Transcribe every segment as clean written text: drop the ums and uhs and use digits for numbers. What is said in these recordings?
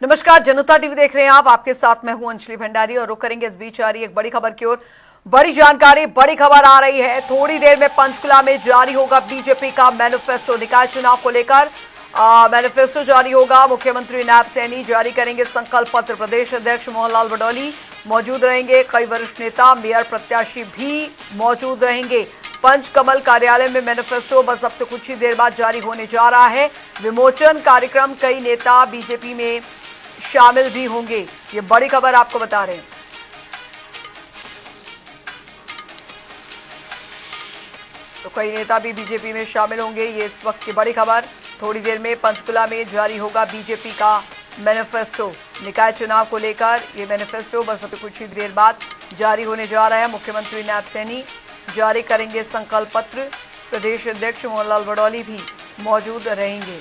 नमस्कार, जनता टीवी देख रहे हैं आप। आपके साथ मैं हूं अंजलि भंडारी और रुक करेंगे इस बीच आ रही एक बड़ी खबर की ओर। बड़ी जानकारी, बड़ी खबर आ रही है। थोड़ी देर में पंचकुला में जारी होगा बीजेपी का मैनिफेस्टो। निकाय चुनाव को लेकर मैनिफेस्टो जारी होगा। मुख्यमंत्री नायब सैनी जारी करेंगे संकल्प पत्र। प्रदेश अध्यक्ष मोहनलाल बडौली मौजूद रहेंगे। कई वरिष्ठ नेता, मेयर प्रत्याशी भी मौजूद रहेंगे। पंचकमल कार्यालय में मैनिफेस्टो बस अब से कुछ ही देर बाद जारी होने जा रहा है। विमोचन कार्यक्रम, कई नेता बीजेपी में शामिल भी होंगे। ये बड़ी खबर आपको बता रहे हैं। तो कई नेता भी बीजेपी में शामिल होंगे, ये इस वक्त की बड़ी खबर। थोड़ी देर में पंचकुला में जारी होगा बीजेपी का मैनिफेस्टो। निकाय चुनाव को लेकर ये मैनिफेस्टो बस अभी कुछ ही देर बाद जारी होने जा रहा है। मुख्यमंत्री नायब सैनी जारी करेंगे संकल्प पत्र। प्रदेश अध्यक्ष मोहनलाल बडौली भी मौजूद रहेंगे।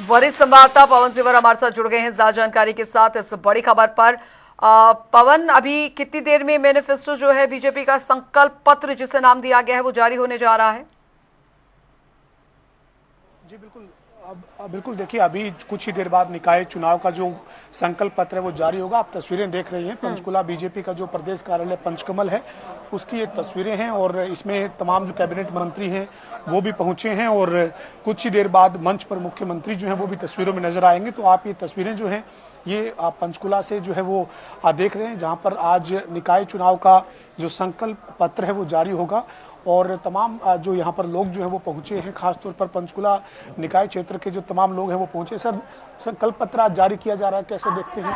वरिष्ठ संवाददाता पवन सिवर हमारे साथ जुड़ गए हैं ज्यादा जानकारी के साथ इस बड़ी खबर पर। पवन, अभी कितनी देर में मैनिफेस्टो जो है बीजेपी का संकल्प पत्र जिसे नाम दिया गया है वो जारी होने जा रहा है? जी बिल्कुल। अब बिल्कुल देखिए, अभी कुछ ही देर बाद निकाय चुनाव का जो संकल्प पत्र है वो जारी होगा। आप तस्वीरें देख रही हैं, पंचकुला बीजेपी का जो प्रदेश कार्यालय पंचकमल है उसकी ये तस्वीरें हैं और इसमें तमाम जो कैबिनेट मंत्री हैं वो भी पहुंचे हैं और कुछ ही देर बाद मंच पर मुख्यमंत्री जो हैं वो भी तस्वीरों में नजर आएंगे। तो आप ये तस्वीरें जो हैं ये आप पंचकुला से जो है वो देख रहे हैं, जहां पर आज निकाय चुनाव का जो संकल्प पत्र है वो जारी होगा और तमाम जो यहाँ पर लोग जो है वो पहुंचे हैं, खासतौर पर पंचकुला निकाय क्षेत्र के जो तमाम लोग हैं वो पहुंचे। सर, संकल्प पत्र आज जारी किया जा रहा है, कैसे देखते हैं?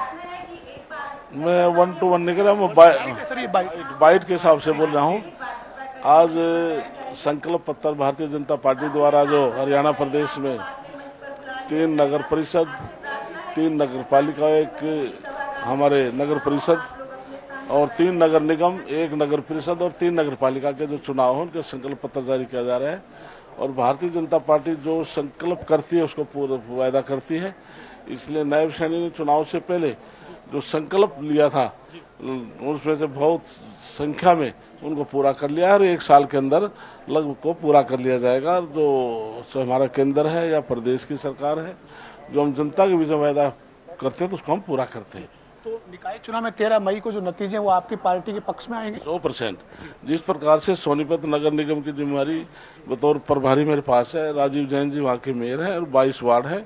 मैं 1 to 1 निकला, मैं बाइट के हिसाब से बोल रहा हूँ। आज संकल्प पत्र भारतीय जनता पार्टी द्वारा जो हरियाणा प्रदेश में 3 नगर परिषद, 3 नगर पालिका, एक हमारे नगर परिषद और 3 नगर निगम, 1 नगर परिषद और 3 नगर पालिका के जो चुनाव हैं उनके संकल्प पत्र जारी किया जा रहा है। और भारतीय जनता पार्टी जो संकल्प करती है उसको पूरा वायदा करती है। इसलिए नायब सैनी ने चुनाव से पहले जो संकल्प लिया था उसमें से बहुत संख्या में उनको पूरा कर लिया है और 1 साल के अंदर लगभग को पूरा कर लिया जाएगा। जो हमारा केंद्र है या प्रदेश की सरकार है, जो हम जनता के बीच में वायदा करते हैं तो उसको हम पूरा करते हैं। तो निकाय चुनाव में 13 मई को जो नतीजे हैं वो आपकी पार्टी के पक्ष में आएंगे? 100%। जिस प्रकार से सोनीपत नगर निगम की जिम्मेवारी बतौर प्रभारी मेरे पास है, राजीव जैन जी वहाँ के मेयर हैं और 22 वार्ड है।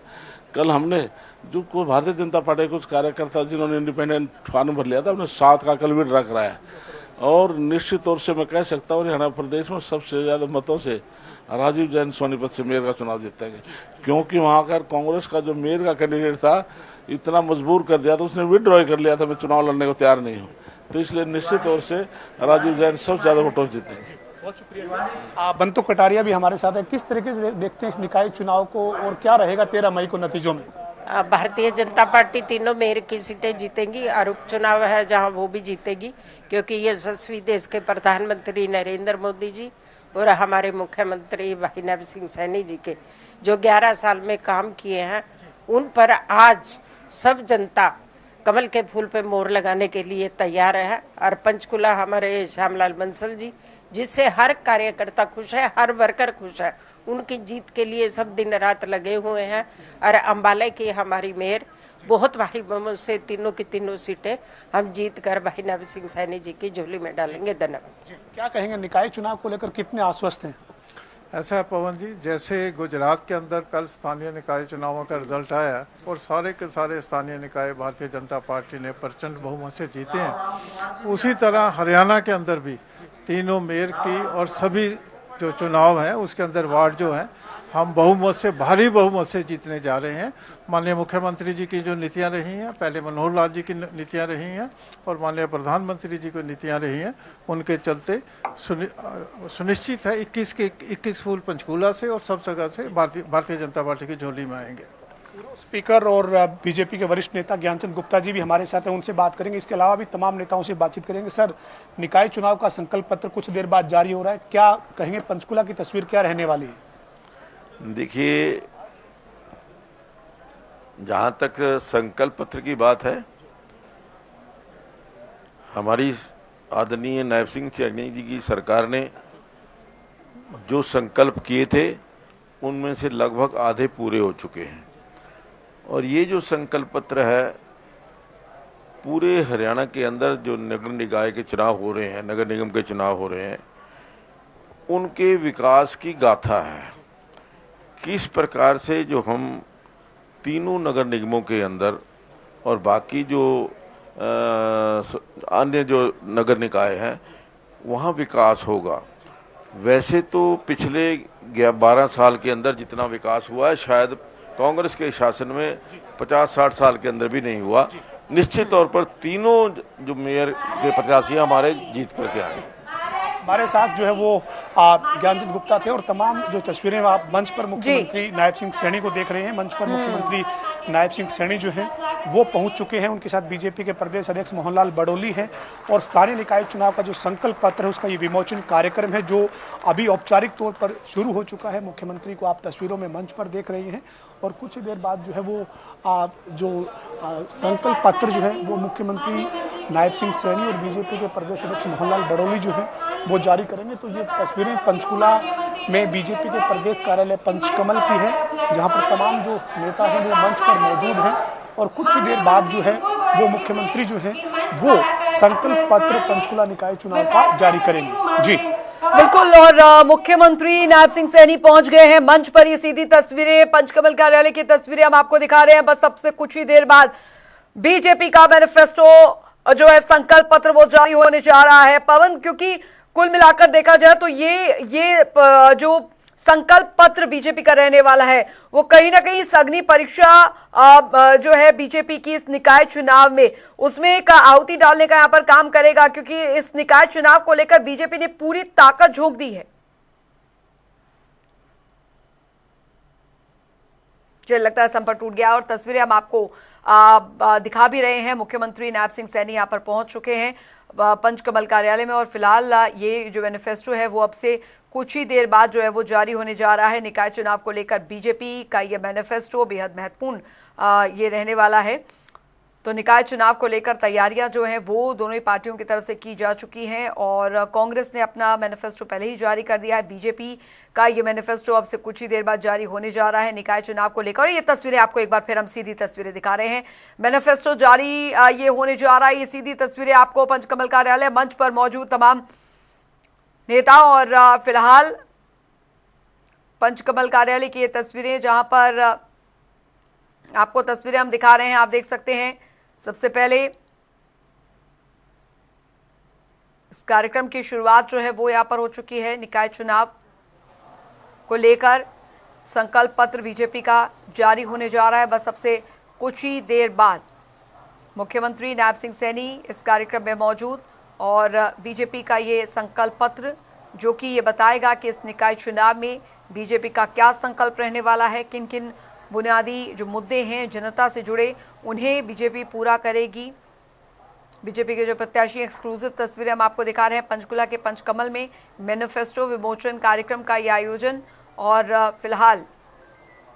कल हमने जो को भारतीय जनता पार्टी के कुछ कार्यकर्ता जिन्होंने इंडिपेंडेंट फॉर्म भर लिया था, हमने 7 का कल विड्रॉ कराया और निश्चित तौर से मैं कह सकता हूँ हरियाणा प्रदेश में सबसे ज्यादा मतों से राजीव जैन सोनीपत से मेयर का चुनाव जीतेंगे, क्योंकि वहाँ का कांग्रेस का जो मेयर का कैंडिडेट था इतना मजबूर कर दिया था, उसने विड्रॉ कर लिया था, मैं चुनाव लड़ने को तैयार नहीं हूँ। तो इसलिए निश्चित तौर से राजीव जैन सबसे ज्यादा वोटों से जीतेंगे। बहुत शुक्रिया। बंतु कटारिया भी हमारे साथ है। किस तरीके से देखते हैं इस निकाय चुनाव को और क्या रहेगा 13 मई को नतीजों में? भारतीय जनता पार्टी तीनों मेयर की सीटें जीतेंगी और उपचुनाव है जहां वो भी जीतेगी, क्योंकि यशस्वी देश के प्रधानमंत्री नरेंद्र मोदी जी और हमारे मुख्यमंत्री भाई नायब सिंह सैनी जी के जो 11 साल में काम किए हैं उन पर आज सब जनता कमल के फूल पे मोहर लगाने के लिए तैयार है। और पंचकुला हमारे श्यामलाल बंसल जी, जिससे हर कार्यकर्ता खुश है, हर वर्कर खुश है, उनकी जीत के लिए सब दिन रात लगे हुए हैं। और अम्बाला की हमारी मेयर बहुत भारी बहुमत से तीनों की तीनों सीटें हम जीत कर भाई नायब सिंह सैनी जी की झोली में डालेंगे। धन्यवाद। क्या कहेंगे, निकाय चुनाव को लेकर कितने आश्वस्त हैं? ऐसा है पवन जी, जैसे गुजरात के अंदर कल स्थानीय निकाय चुनावों का रिजल्ट आया और सारे के सारे स्थानीय निकाय भारतीय जनता पार्टी ने प्रचंड बहुमत से जीते हैं, उसी तरह हरियाणा के अंदर भी तीनों मेयर की और सभी जो चुनाव हैं उसके अंदर वार्ड जो हैं हम बहुमत से, भारी बहुमत से जीतने जा रहे हैं। माननीय मुख्यमंत्री जी की जो नीतियां रही हैं, पहले मनोहर लाल जी की नीतियां रही हैं और माननीय प्रधानमंत्री जी की नीतियां रही हैं, उनके चलते सुनिश्चित है 21 फूल पंचकूला से और सब जगह से भारतीय जनता पार्टी की झोली में आएंगे। स्पीकर और बीजेपी के वरिष्ठ नेता ज्ञानचंद गुप्ता जी भी हमारे साथ हैं, उनसे बात करेंगे। इसके अलावा भी तमाम नेताओं से बातचीत करेंगे। सर, निकाय चुनाव का संकल्प पत्र कुछ देर बाद जारी हो रहा है, क्या कहेंगे पंचकुला की तस्वीर क्या रहने वाली है? देखिए, जहां तक संकल्प पत्र की बात है, हमारी आदरणीय नायब सिंह सैनी जी की सरकार ने जो संकल्प किए थे उनमें से लगभग आधे पूरे हो चुके हैं। और ये जो संकल्प पत्र है, पूरे हरियाणा के अंदर जो नगर निकाय के चुनाव हो रहे हैं, नगर निगम के चुनाव हो रहे हैं, उनके विकास की गाथा है। किस प्रकार से जो हम तीनों नगर निगमों के अंदर और बाकी जो अन्य जो नगर निकाय हैं वहाँ विकास होगा। वैसे तो पिछले 12 साल के अंदर जितना विकास हुआ है शायद कांग्रेस के शासन में 50-60 साल के अंदर भी नहीं हुआ। निश्चित तौर पर तीनों जो मेयर के प्रत्याशी हमारे जीत करके आए। हमारे साथ जो है वो ज्ञानचंद गुप्ता थे और तमाम जो तस्वीरें आप मंच पर मुख्यमंत्री नायब सिंह सैनी को देख रहे हैं। मंच पर मुख्यमंत्री नायब सिंह सैनी जो हैं वो पहुंच चुके हैं। उनके साथ बीजेपी के प्रदेश अध्यक्ष मोहनलाल बडोली हैं और स्थानीय निकाय चुनाव का जो संकल्प पत्र है उसका ये विमोचन कार्यक्रम है जो अभी औपचारिक तौर पर शुरू हो चुका है। मुख्यमंत्री को आप तस्वीरों में मंच पर देख रहे हैं और कुछ ही देर बाद जो है वो संकल्प पत्र जो है वो मुख्यमंत्री नायब सिंह सैनी और बीजेपी के प्रदेश अध्यक्ष मोहनलाल बडोली जो है वो जारी करेंगे। तो ये तस्वीरें पंचकुला में बीजेपी के प्रदेश कार्यालय पंचकमल की है जहां पर तमाम जो नेता हैं वो मंच पर मौजूद हैं और कुछ ही देर बाद जो है वो मुख्यमंत्री जो है वो संकल्प पत्र पंचकुला निकाय चुनाव का जारी करेंगे। जी बिल्कुल। और मुख्यमंत्री नायब सिंह सैनी पहुंच गए हैं मंच पर। ये सीधी तस्वीरें पंचकमल कार्यालय की तस्वीरें हम आपको दिखा रहे हैं। बस सबसे कुछ ही देर बाद बीजेपी का मैनिफेस्टो जो है संकल्प पत्र वो जारी होने जा रहा है। पवन, क्योंकि कुल मिलाकर देखा जाए तो ये जो संकल्प पत्र बीजेपी का रहने वाला है वो कहीं ना कहीं अग्नि परीक्षा जो है बीजेपी की इस निकाय चुनाव में उसमें एक आहुति डालने का यहाँ पर काम करेगा, क्योंकि इस निकाय चुनाव को लेकर बीजेपी ने पूरी ताकत झोंक दी है। मुझे लगता है संपर्क टूट गया और तस्वीरें हम आपको दिखा भी रहे हैं। मुख्यमंत्री नायब सिंह सैनी यहाँ पर पहुंच चुके हैं पंचकमल कार्यालय में और फिलहाल ये जो मैनिफेस्टो है वो अब से कुछ ही देर बाद जो है वो जारी होने जा रहा है। निकाय चुनाव को लेकर बीजेपी का ये मैनिफेस्टो बेहद महत्वपूर्ण ये रहने वाला है। तो निकाय चुनाव को लेकर तैयारियां जो हैं वो दोनों ही पार्टियों की तरफ से की जा चुकी हैं और कांग्रेस ने अपना मैनिफेस्टो पहले ही जारी कर दिया है। बीजेपी का ये मैनिफेस्टो अब से कुछ ही देर बाद जारी होने जा रहा है निकाय चुनाव को लेकर। और ये तस्वीरें आपको एक बार फिर हम सीधी तस्वीरें दिखा रहे हैं। मैनिफेस्टो जारी ये होने जा रहा है। ये सीधी तस्वीरें आपको पंचकमल कार्यालय मंच पर मौजूद तमाम नेता और फिलहाल पंचकमल कार्यालय की ये तस्वीरें जहां पर आपको तस्वीरें हम दिखा रहे हैं। आप देख सकते हैं सबसे पहले इस कार्यक्रम की शुरुआत जो है वो यहां पर हो चुकी है। निकाय चुनाव को लेकर संकल्प पत्र बीजेपी का जारी होने जा रहा है। बस सबसे कुछ ही देर बाद मुख्यमंत्री नायब सिंह सैनी इस कार्यक्रम में मौजूद और बीजेपी का ये संकल्प पत्र जो कि ये बताएगा कि इस निकाय चुनाव में बीजेपी का क्या संकल्प रहने वाला है, किन किन बुनियादी जो मुद्दे हैं जनता से जुड़े उन्हें बीजेपी पूरा करेगी। बीजेपी के जो प्रत्याशी एक्सक्लूसिव तस्वीरें हम आपको दिखा रहे हैं पंचकुला के पंचकमल में मैनिफेस्टो विमोचन कार्यक्रम का ये आयोजन और फिलहाल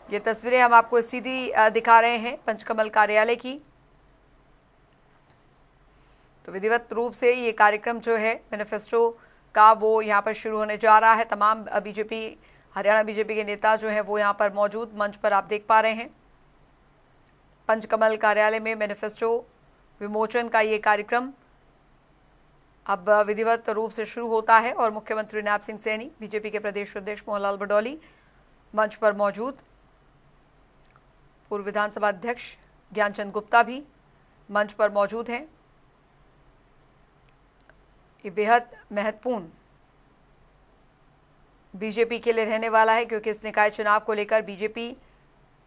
ये तस्वीरें हम आपको सीधी दिखा रहे हैं पंचकमल कार्यालय की। तो विधिवत रूप से ये कार्यक्रम जो है मैनिफेस्टो का वो यहाँ पर शुरू होने जा रहा है। तमाम बीजेपी हरियाणा बीजेपी के नेता जो हैं वो यहाँ पर मौजूद मंच पर आप देख पा रहे हैं। पंचकमल कार्यालय में मैनिफेस्टो विमोचन का ये कार्यक्रम अब विधिवत रूप से शुरू होता है और मुख्यमंत्री नायब सिंह सैनी, बीजेपी के प्रदेश अध्यक्ष मोहनलाल बडौली मंच पर मौजूद, पूर्व विधानसभा अध्यक्ष ज्ञानचंद गुप्ता भी मंच पर मौजूद हैं। ये बेहद महत्वपूर्ण बीजेपी के लिए रहने वाला है क्योंकि इस निकाय चुनाव को लेकर बीजेपी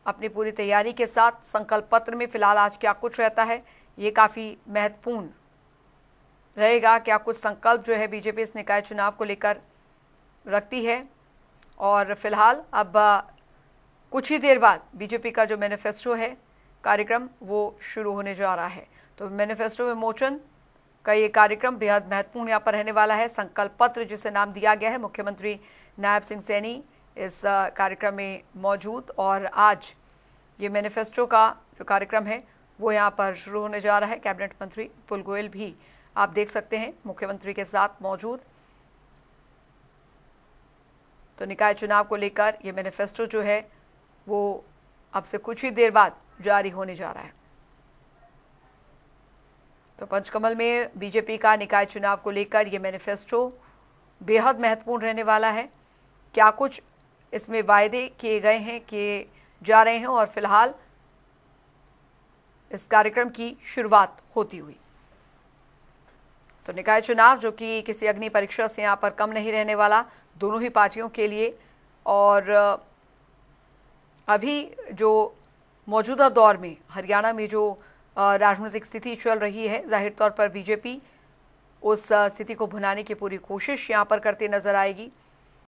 अपनी पूरी तैयारी के साथ संकल्प पत्र में फिलहाल आज क्या कुछ रहता है ये काफ़ी महत्वपूर्ण रहेगा। क्या कुछ संकल्प जो है बीजेपी इस निकाय चुनाव को लेकर रखती है और फिलहाल अब कुछ ही देर बाद बीजेपी का जो मैनिफेस्टो है कार्यक्रम वो शुरू होने जा रहा है। तो मैनिफेस्टो विमोचन का ये कार्यक्रम बेहद महत्वपूर्ण यहाँ पर रहने वाला है। संकल्प पत्र जिसे नाम दिया गया है, मुख्यमंत्री नायब सिंह सैनी इस कार्यक्रम में मौजूद और आज ये मैनिफेस्टो का जो कार्यक्रम है वो यहाँ पर शुरू होने जा रहा है। कैबिनेट मंत्री विपुल गोयल भी आप देख सकते हैं मुख्यमंत्री के साथ मौजूद। तो निकाय चुनाव को लेकर ये मैनिफेस्टो जो है वो अब से कुछ ही देर बाद जारी होने जा रहा है। तो पंचकमल में बीजेपी का निकाय चुनाव को लेकर ये मैनिफेस्टो बेहद महत्वपूर्ण रहने वाला है। क्या कुछ इसमें वायदे किए गए हैं, किए जा रहे हैं, और फिलहाल इस कार्यक्रम की शुरुआत होती हुई। तो निकाय चुनाव जो कि किसी अग्नि परीक्षा से यहाँ पर कम नहीं रहने वाला दोनों ही पार्टियों के लिए। और अभी जो मौजूदा दौर में हरियाणा में जो राजनीतिक स्थिति चल रही है, जाहिर तौर पर बीजेपी उस स्थिति को भुनाने की पूरी कोशिश यहाँ पर करती नजर आएगी।